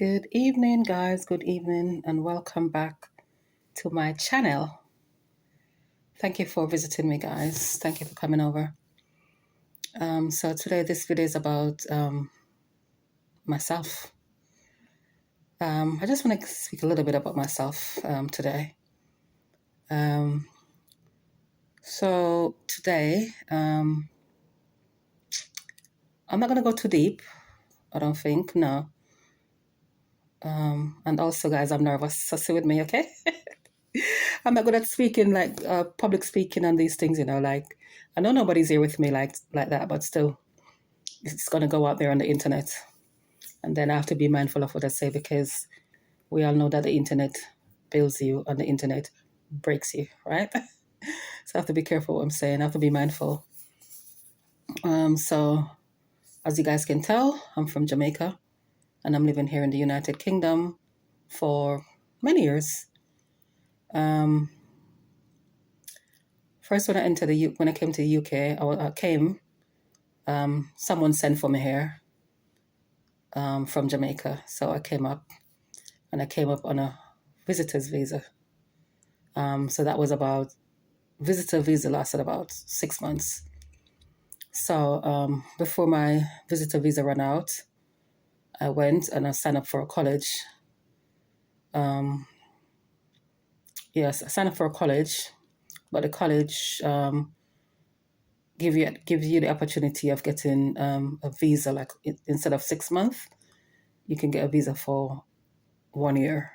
Good evening, guys. Good evening, and welcome back to my channel. Thank you for visiting me, guys. Thank you for coming over. So today, this video is about myself. I just want to speak a little bit about myself today. So today, I'm not going to go too deep. I don't think, no. And also, guys, I'm nervous, so stay with me, okay? I'm not good at speaking, like public speaking and these things, like I know nobody's here with me like that, but still, it's gonna go out there on the internet, and then I have to be mindful of what I say because we all know that the internet builds you and the internet breaks you, right? So I have to be careful what I'm saying. I have to be mindful. So as you guys can tell, I'm from Jamaica, and I'm living here in the United Kingdom for many years. First, when I came to the UK, someone sent for me here from Jamaica. So I came up on a visitor's visa. So that was visitor visa lasted about 6 months. So before my visitor visa ran out, I went and I signed up for a college. Yes, I signed up for a college, but the college gives you the opportunity of getting a visa. Like instead of 6 months, you can get a visa for 1 year.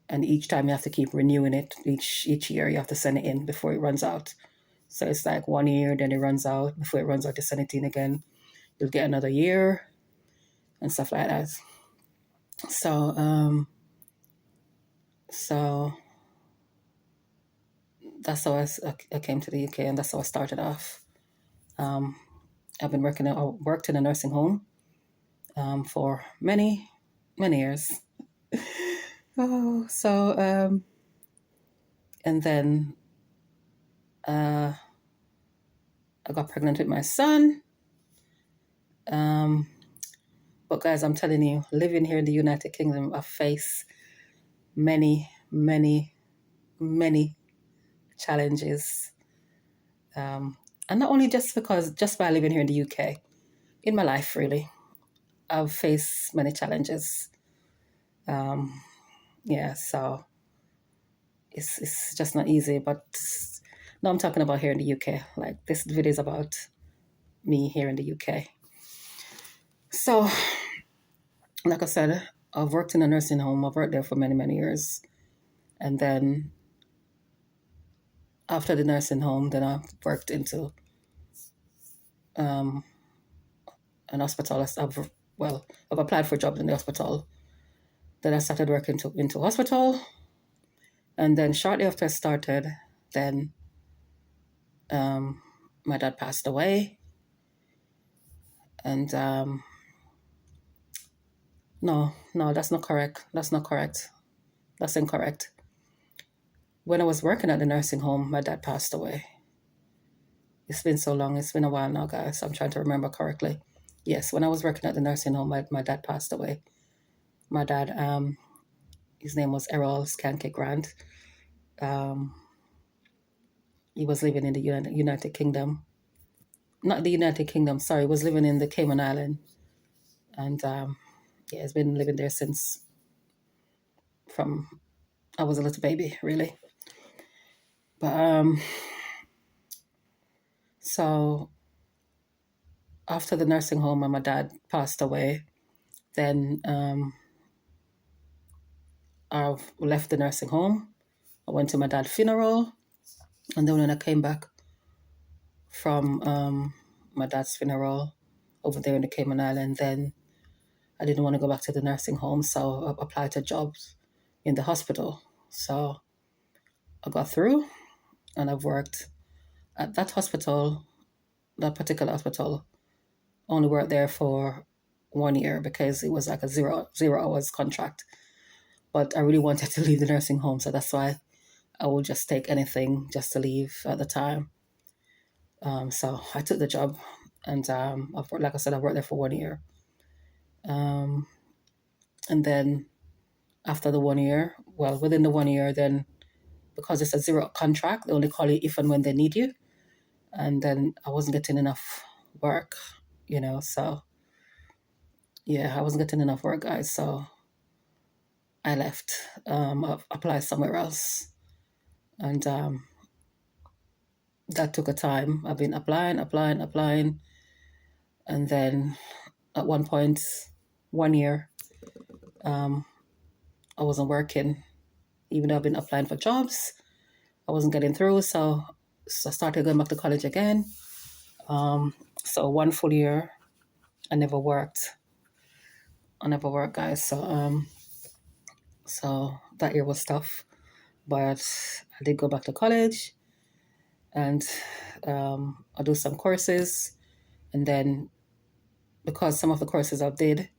And each time you have to keep renewing it. Each year you have to send it in before it runs out. So it's like 1 year, then it runs out. Before it runs out, you send it in again. You'll get another year and stuff like that. So that's how I came to the UK, and that's how I started off. I've been worked in a nursing home for many, many years. And then I got pregnant with my son. But guys, I'm telling you, living here in the United Kingdom, I face many, many, many challenges. And not only just by living here in the UK, in my life, really, I've faced many challenges. So it's just not easy. But now I'm talking about here in the UK. Like this video is about me here in the UK. So, like I said, I've worked in a nursing home. I've worked there for many, many years. And then after the nursing home, then I worked into an hospital. I've applied for jobs in the hospital. Then I started working into hospital. And then shortly after I started, then my dad passed away. And no, that's not correct. That's not correct. That's incorrect. When I was working at the nursing home, my dad passed away. It's been so long. It's been a while now, guys. I'm trying to remember correctly. Yes, when I was working at the nursing home, my dad passed away. My dad, his name was Errol Skanke Grant. He was living in the United Kingdom. Not the United Kingdom, sorry. He was living in the Cayman Island. And he's been living there since from I was a little baby, really. But so after the nursing home and my dad passed away, then I left the nursing home. I went to my dad's funeral, and then when I came back from my dad's funeral over there in the Cayman Island, then I didn't want to go back to the nursing home, so I applied to jobs in the hospital. So I got through, and I've worked at that hospital, that particular hospital. Only worked there for 1 year because it was like a zero hours contract. But I really wanted to leave the nursing home, so that's why I would just take anything just to leave at the time. So I took the job, and like I said, I worked there for 1 year. And then after the 1 year, well, within the 1 year, then because it's a zero contract, they only call you if and when they need you. And then I wasn't getting enough work, so yeah, I wasn't getting enough work, guys. So I left, applied somewhere else. And that took a time. I've been applying. And then at one point, 1 year, I wasn't working. Even though I've been applying for jobs, I wasn't getting through. So I started going back to college again. So 1 full year, I never worked, guys. So that year was tough, but I did go back to college, and I do some courses, and then because some of the courses I did,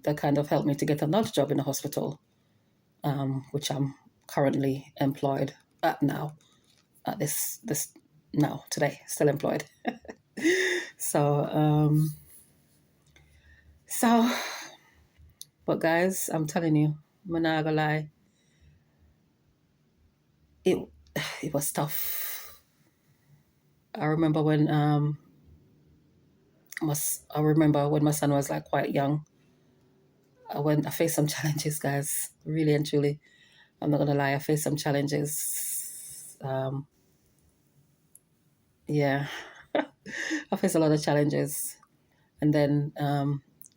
that kind of helped me to get another job in the hospital, which I'm currently employed at now. At this now today, still employed. So but guys, I'm telling you, I'm not gonna lie, it was tough. I remember when my son was like quite young. I faced some challenges, guys, really and truly. I'm not gonna lie, I faced some challenges. Yeah, I faced a lot of challenges. And then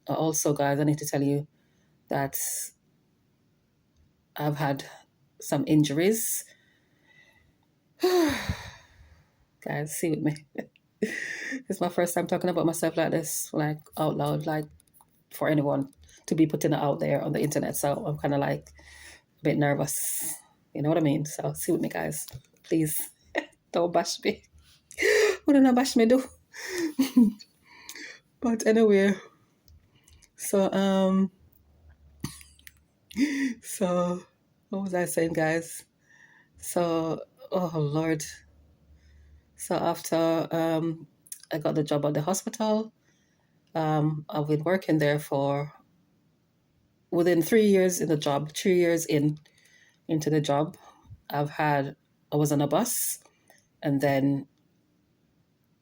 also, guys, I need to tell you that I've had some injuries. Guys, see with me. It's my first time talking about myself like this, like out loud, like for anyone to be putting it out there on the internet. So I'm kind of like a bit nervous. You know what I mean? So see with me, guys. Please don't bash me. What did I bash me do? But anyway, so what was I saying, guys? So, oh Lord. So after I got the job at the hospital, I've been working there for within 3 years in the job, 3 years into the job. I was on a bus, and then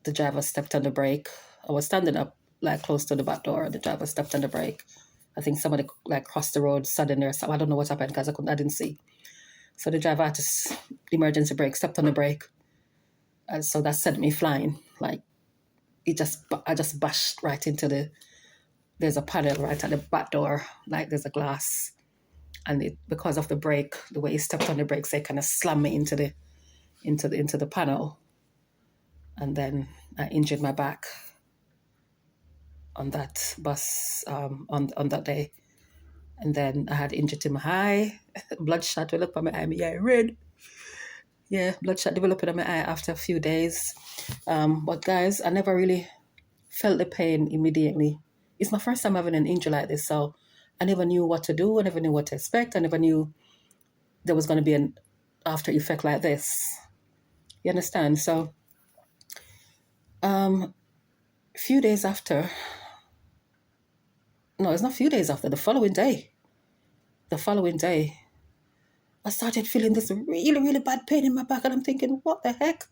the driver stepped on the brake. I was standing up like close to the back door. The driver stepped on the brake. I think somebody like crossed the road suddenly or something. I don't know what happened because I didn't see. So the driver had to emergency brake, stepped on the brake, and so that sent me flying. Like I just bashed right into there's a panel right at the back door, like there's a glass, and because of the brake, the way he stepped on the brakes, they kind of slammed me into the panel, and then I injured my back on that bus on that day. And then I had injury to my eye, bloodshot developed on my eye, my eye red. Yeah, bloodshot developed on my eye after a few days. But guys, I never really felt the pain immediately. It's my first time having an injury like this, so I never knew what to do. I never knew what to expect. I never knew there was going to be an after effect like this. You understand? So, a few days after, no, it's not a few days after, the following day, I started feeling this really, really bad pain in my back, and I'm thinking, what the heck?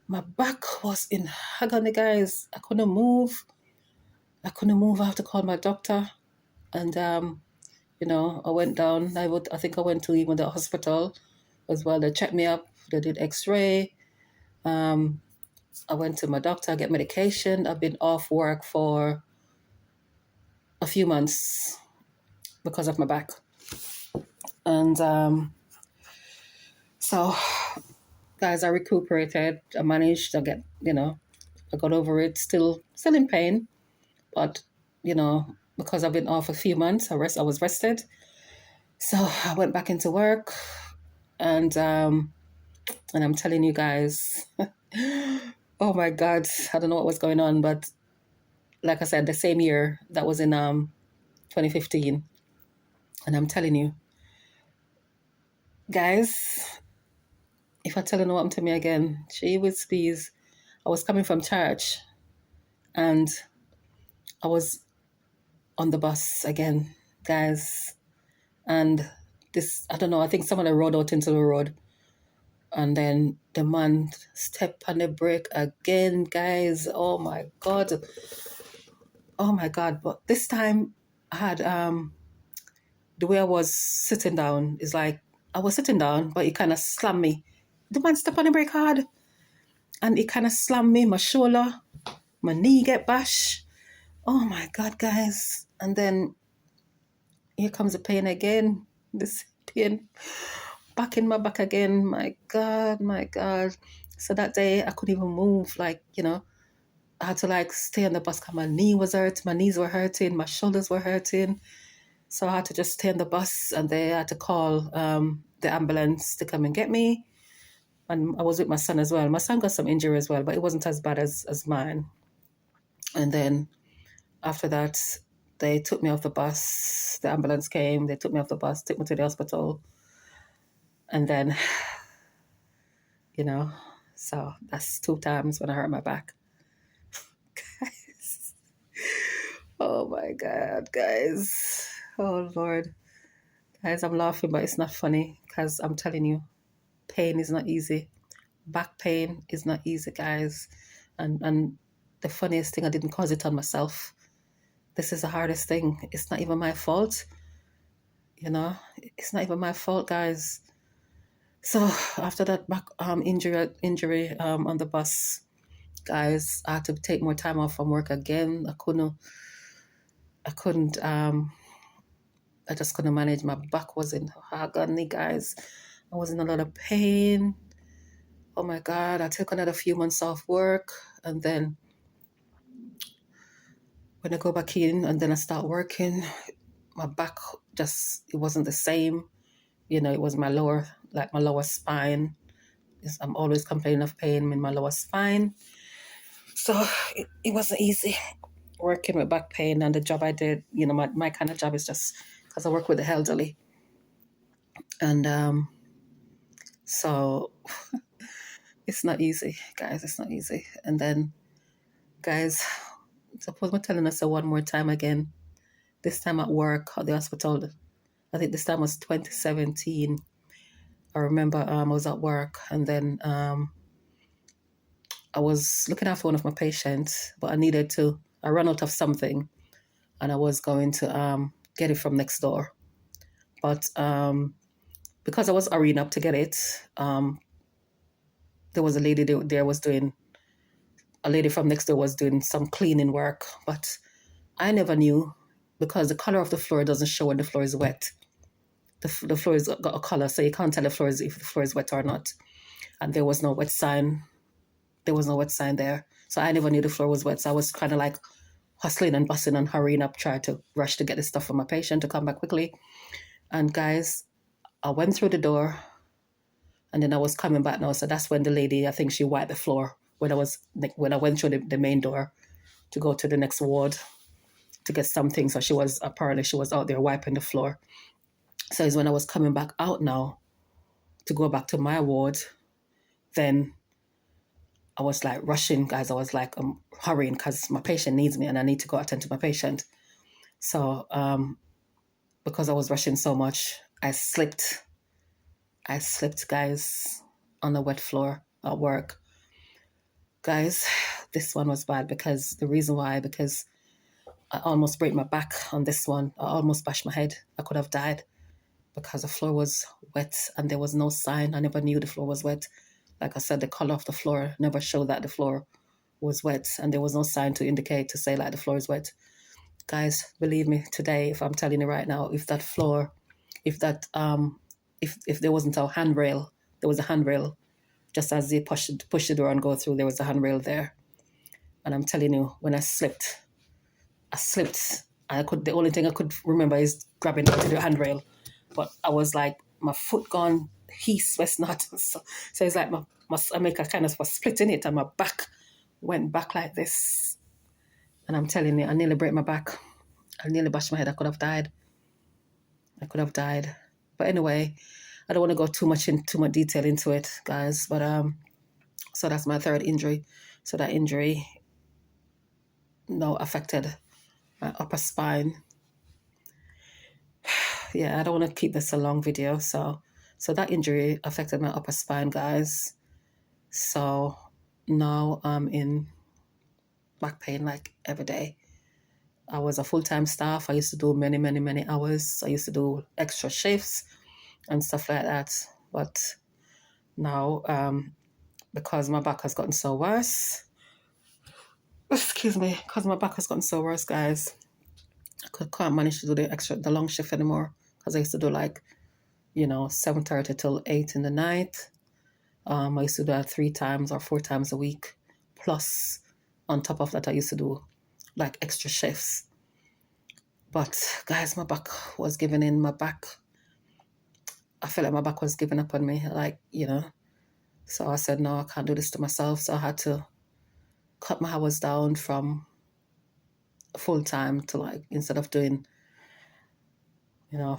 My back was in agony, guys. I couldn't move. I have to call my doctor. And, I went down. I think I went to even the hospital as well. They checked me up. They did x-ray. I went to my doctor, get medication. I've been off work for a few months because of my back. And so, guys, I recuperated. I managed to get, I got over it. Still in pain, but because I've been off a few months, I was rested. So I went back into work, and I'm telling you guys, oh my God, I don't know what was going on, but like I said, the same year, that was in 2015, and I'm telling you, guys, if I tell you what happened to me again, gee whiz please, I was coming from church, and I was on the bus again, guys. And this, I don't know, I think someone rode out into the road, and then the man stepped on the brake again, guys. Oh my God. Oh my God. But this time I had, the way I was sitting down is like, I was sitting down, but he kind of slammed me. The man stepped on the brake hard, and he kind of slammed me, my shoulder, my knee get bashed. Oh my God, guys. And then here comes the pain again. This pain back in my back again. My God, my God. So that day I couldn't even move. Like, I had to like stay on the bus because my knee was hurt. My knees were hurting. My shoulders were hurting. So I had to just stay on the bus, and they had to call the ambulance to come and get me. And I was with my son as well. My son got some injury as well, but it wasn't as bad as mine. And then after that, they took me off the bus. The ambulance came. They took me off the bus, took me to the hospital. And then, so that's 2 times when I hurt my back. Guys. Oh my God, guys. Oh Lord. Guys, I'm laughing, but it's not funny because I'm telling you, pain is not easy. Back pain is not easy, guys. And the funniest thing, I didn't cause it on myself. This is the hardest thing. It's not even my fault. It's not even my fault, guys. So after that back injury on the bus, guys, I had to take more time off from work again. I just couldn't manage. My back was in agony, guys. I was in a lot of pain. Oh my God, I took another few months off work, and then when I go back in and then I start working, my back it wasn't the same. It was my lower spine. I'm always complaining of pain in my lower spine. So it wasn't easy working with back pain, and the job I did, my kind of job is just because I work with the elderly. And so it's not easy, guys. It's not easy. And then, guys, suppose we're telling us one more time again. This time at work at the hospital, I think this time was 2017. I remember I was at work, and then I was looking after one of my patients, but I ran out of something, and I was going to get it from next door. But because I was hurrying up to get it, there was a lady there was doing, a lady from next door was doing some cleaning work, but I never knew because the color of the floor doesn't show when the floor is wet. The floor has got a color, so you can't tell if the floor is wet or not. And there was no wet sign. There was no wet sign there. So I never knew the floor was wet. So I was kind of like hustling and bustling and hurrying up, trying to rush to get the stuff from my patient to come back quickly. And guys, I went through the door, and then I was coming back now. So that's when the lady, I think she wiped the floor when I went through the main door to go to the next ward to get something. So she was out there wiping the floor. So it's when I was coming back out now to go back to my ward, then I was like rushing, guys. I was like, I'm hurrying because my patient needs me and I need to go attend to my patient. So because I was rushing so much, I slipped, guys, on the wet floor at work. Guys, this one was bad because I almost break my back on this one. I almost bashed my head. I could have died because the floor was wet and there was no sign. I never knew the floor was wet. Like I said, the color of the floor never showed that the floor was wet, and there was no sign to indicate to say like the floor is wet. Guys, believe me, today, if I'm telling you right now, if there wasn't a handrail, there was a handrail just as they push the door and go through. There was a handrail there, and I'm telling you, when I slipped. The only thing I could remember is grabbing onto the handrail, but I was like, my foot gone east, west, north. So it's like I make a kind of was splitting it, and my back went back like this. And I'm telling you, I nearly break my back. I nearly bashed my head. I could have died. But anyway, I don't want to go too much detail into it, guys. But so that's my third injury. So that injury affected my upper spine. yeah, I don't want to keep this a long video. So that injury affected my upper spine, guys. So now I'm in back pain like every day. I was a full-time staff. I used to do many, many, many hours. I used to do extra shifts and stuff like that. But now, because my back has gotten so worse, excuse me, because my back has gotten so worse, guys, can't manage to do the long shift anymore. Because I used to do like, 7:30 till 8 in the night. I used to do that 3 times or 4 times a week. Plus, on top of that, I used to do like extra shifts. But guys, my back was giving in. I felt like my back was giving up on me, like, So I said, no, I can't do this to myself. So I had to cut my hours down from full time to, like, instead of doing,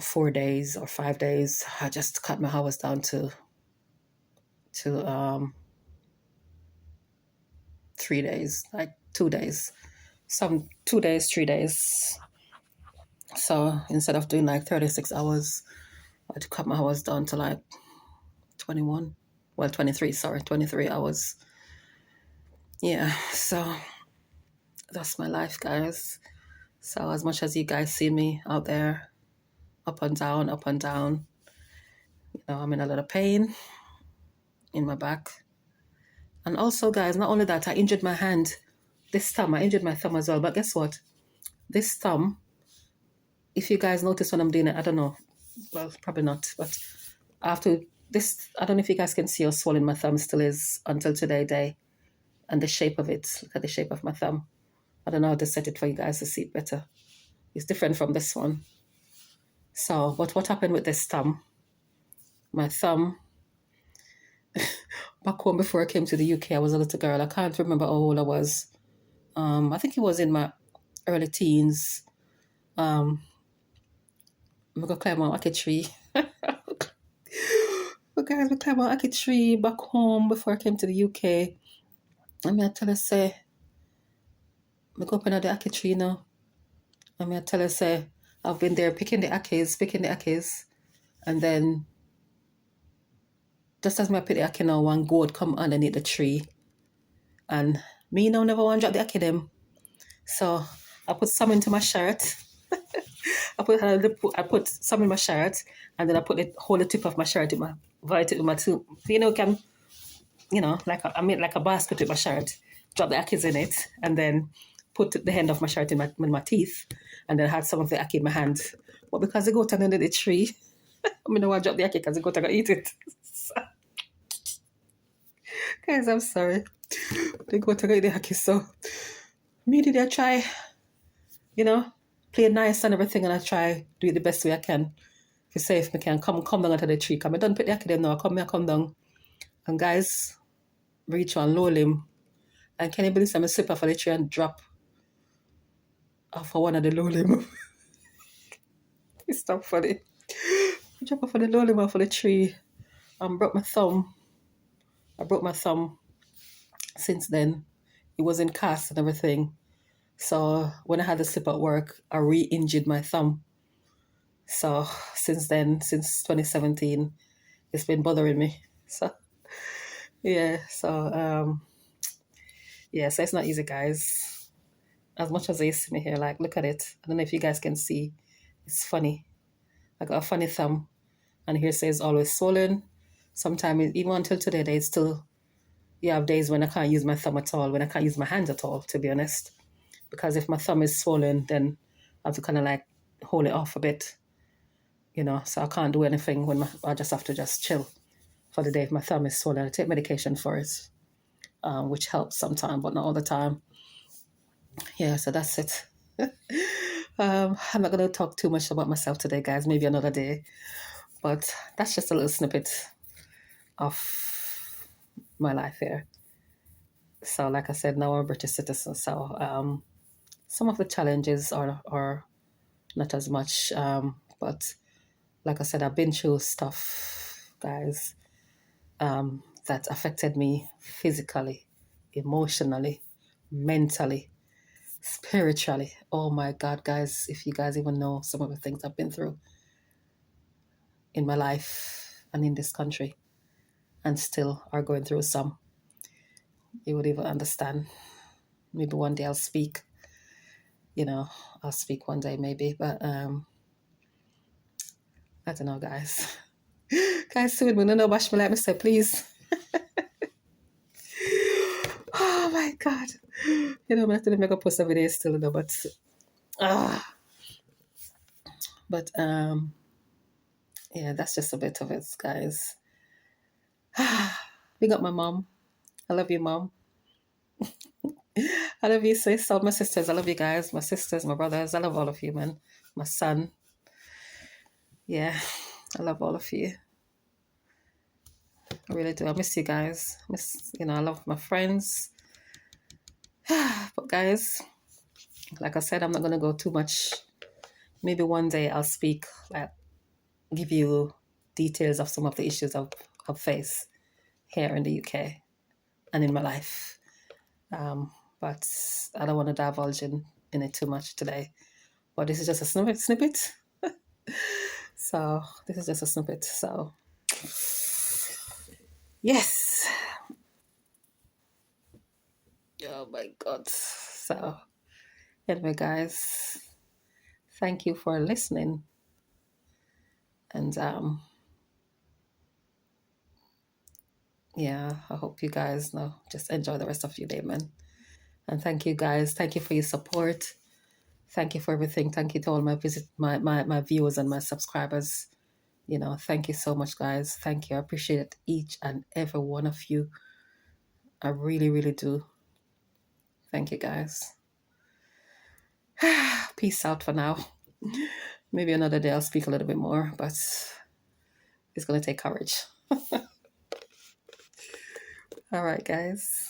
4 days or 5 days, I just cut my hours down to 3 days, like 2 days, 2 days, 3 days. So instead of doing like 36 hours, I had to cut my hours down to like 23 hours. Yeah, so that's my life, guys. So as much as you guys see me out there, up and down, I'm in a lot of pain in my back. And also, guys, not only that, I injured my hand. This thumb, I injured my thumb as well. But guess what? This thumb, if you guys notice when I'm doing it, I don't know. Well, probably not. But after this, I don't know if you guys can see how swollen my thumb still is until today. And the shape of it. Look at the shape of my thumb. I don't know how to set it for you guys to see it better. It's different from this one. So, but what happened with this thumb? My thumb, back home before I came to the UK, I was a little girl. I can't remember how old I was. I think it was in my early teens. I'm going to climb a tree. But guys, we climb a tree back home before I came to the UK. I tell her, say, I go up in the ackee tree now. I tell her, say, I've been there picking the ackees. And then, just as I pick the ackee now, one goat come underneath the tree. And me now never want to drop the ackee them. So I put some into my shirt. I put some in my shirt, and then I hold the tip of my shirt with my two. I made like a basket with my shirt, drop the akis in it, and then put the end of my shirt in my teeth, and then had some of the ackee in my hand. But because the goat under the tree, I don't want to drop the ackee because the goat are going to eat it. Guys, I'm sorry. The goat are going to eat the ackee, so me did I try, play nice and everything, and I try do it the best way I can. If you say if I can come down onto the tree, come I don't put the ackee them now, come down. And guys, reach one low limb. And can you believe I'm a slip off of the tree and drop off of one of the low limb? It's not funny. Drop off of the low limb off of the tree and broke my thumb. I broke my thumb. Since then, it was in cast and everything. So when I had the slip at work, I re-injured my thumb. So since then, since 2017, it's been bothering me. So yeah, so so it's not easy, guys. As much as they see me here, like, look at it. I don't know if you guys can see. It's funny. I got a funny thumb. And here says always swollen. Sometimes, even until today, you have days when I can't use my thumb at all, when I can't use my hands at all, to be honest. Because if my thumb is swollen, then I have to kind of like hold it off a bit, so I can't do anything I just have to just chill for the day if my thumb is swollen. I take medication for it, which helps sometimes, but not all the time. Yeah, so that's it. I'm not going to talk too much about myself today, guys. Maybe another day. But that's just a little snippet of my life here. So, like I said, now I'm a British citizen. So, some of the challenges are not as much. But like I said, I've been through stuff, guys, that affected me physically, emotionally, mentally, spiritually. Oh my God, guys, if you guys even know some of the things I've been through. in my life and in this country, and still are going through some. You would even understand. Maybe one day I'll speak. I'll speak one day maybe, but I don't know, guys. Guys, soon we don't know bash me like me say, please. Oh my God. I'm gonna have to make a post every day still, but but yeah, that's just a bit of it, guys. We got my mom. I love you, mom. I love you, sis. All my sisters. I love you guys. My sisters, my brothers. I love all of you, man. My son. Yeah, I love all of you. I really do. I miss you guys. I love my friends. But guys, like I said, I'm not gonna go too much. Maybe one day I'll speak, like give you details of some of the issues I've faced here in the UK and in my life. But I don't want to divulge in it too much today. But this is just a snippet. So this is just a snippet. So yes. Oh my God. So anyway, guys, thank you for listening. And yeah, I hope you guys just enjoy the rest of your day, man. And thank you guys. Thank you for your support. Thank you for everything. Thank you to all my viewers and my subscribers. Thank you so much, guys. Thank you. I appreciate each and every one of you. I really, really do. Thank you, guys. Peace out for now. Maybe another day I'll speak a little bit more, but it's going to take courage. All right, guys.